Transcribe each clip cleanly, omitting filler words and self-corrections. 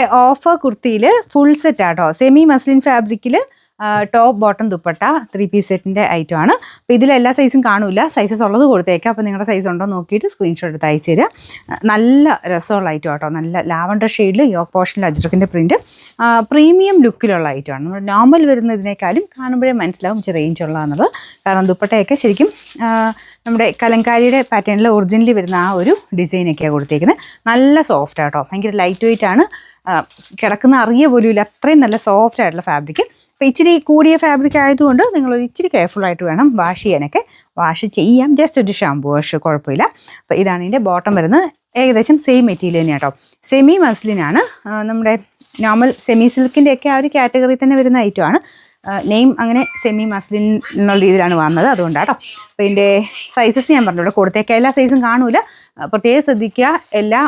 Offer കുർത്തിയിൽ full set ആട്ടോ, semi muslin ഫാബ്രിക്കിൽ ടോപ്പ് ബോട്ടം ദുപ്പട്ട 3 പീസ് സെറ്റിൻ്റെ ഐറ്റം ആണ്. അപ്പോൾ ഇതിലെല്ലാ സൈസും കാണില്ല, സൈസസ് ഉള്ളത് കൊടുത്തേക്കാം. അപ്പോൾ നിങ്ങളുടെ സൈസ് ഉണ്ടോ നോക്കിയിട്ട് സ്ക്രീൻഷോട്ട് എടുത്ത് അയച്ചു തരിക. നല്ല രസമുള്ള ഐറ്റം ആട്ടോ, നല്ല ലാവണ്ടർ ഷെയ്ഡിൽ യോക്ക് പോർഷനിൽ അജ്രക്കിൻ്റെ പ്രിൻറ്റ്, പ്രീമിയം ലുക്കിലുള്ള ഐറ്റമാണ്. നമ്മൾ നോർമൽ വരുന്നതിനേക്കാളും കാണുമ്പോഴേ മനസ്സിലാവും ഇച്ചിരി റേഞ്ച് ഉള്ളതെന്നുള്ളത്. കാരണം ദുപ്പട്ടയൊക്കെ ശരിക്കും നമ്മുടെ കലങ്കാരിയുടെ പാറ്റേണിൽ ഒറിജിനലി വരുന്ന ആ ഒരു ഡിസൈനൊക്കെയാണ് കൊടുത്തേക്കുന്നത്. നല്ല സോഫ്റ്റ് ആട്ടോ, ഭയങ്കര ലൈറ്റ് വെയിറ്റ് ആണ്, കിടക്കുന്ന അറിയ പോലും ഇല്ല, അത്രയും നല്ല സോഫ്റ്റ് ആയിട്ടുള്ള ഫാബ്രിക്. അപ്പോൾ ഇച്ചിരി കൂടിയ ഫാബ്രിക് ആയതുകൊണ്ട് നിങ്ങൾ ഇച്ചിരി കെയർഫുള്ളായിട്ട് വേണം വാഷ് ചെയ്യാനൊക്കെ. വാഷ് ചെയ്യാം, ജസ്റ്റ് ഒരു ഷാമ്പു വാഷ്, കുഴപ്പമില്ല. അപ്പോൾ ഇതാണ് ഇതിൻ്റെ ബോട്ടം വരുന്നത്. ഏകദേശം സെയിം മെറ്റീരിയൽ തന്നെയാണ് കേട്ടോ, സെമി മസ്ലിനാണ്. നമ്മുടെ നോർമൽ സെമി സിൽക്കിൻ്റെയൊക്കെ ആ ഒരു കാറ്റഗറി തന്നെ വരുന്ന ഐറ്റമാണ്. നെയിം അങ്ങനെ സെമി മസ്ലിൻ എന്നുള്ള രീതിയിലാണ് വന്നത്, അതുകൊണ്ടാട്ടോ. അപ്പോൾ ഇതിൻ്റെ സൈസസ് ഞാൻ പറഞ്ഞു, ഇവിടെ കൊടുത്തേക്കാം, എല്ലാ സൈസും കാണൂല, പ്രത്യേകം ശ്രദ്ധിക്കുക. എല്ലാ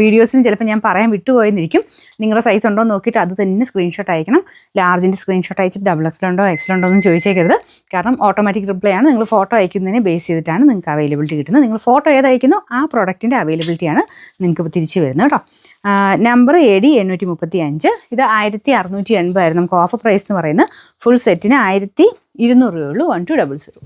വീഡിയോസിലും ചിലപ്പോൾ ഞാൻ പറയാൻ വിട്ടുപോയെന്നിരിക്കും. നിങ്ങളുടെ സൈസ് ഉണ്ടോ എന്ന് നോക്കിയിട്ട് അത് തന്നെ സ്ക്രീൻഷോട്ട് അയക്കണം. ലാർജിൻ്റെ സ്ക്രീൻഷോട്ട് അയച്ചിട്ട് XXL ഉണ്ടോ XL ഉണ്ടോ എന്ന് ചോദിച്ചേക്കരുത്. കാരണം ഓട്ടോമാറ്റിക് റിപ്ലൈ ആണ്. നിങ്ങൾ ഫോട്ടോ അയക്കുന്നതിനെ ബേസ് ചെയ്തിട്ടാണ് നിങ്ങൾക്ക് അവൈലബിലിറ്റി കിട്ടുന്നത്. നിങ്ങൾ ഫോട്ടോ ഏതയക്കുന്നോ ആ പ്രോഡക്റ്റിൻ്റെ അവൈലബിലിറ്റിയാണ് നിങ്ങൾക്ക് തിരിച്ച് വരുന്നത് കേട്ടോ. Number AD 835. ഇത് 1680 ആയിരുന്നു നമുക്ക് ഓഫർ പ്രൈസ് എന്ന് പറയുന്നത്. ഫുൾ സെറ്റിന് 1200 രൂപയുള്ളൂ. 1200.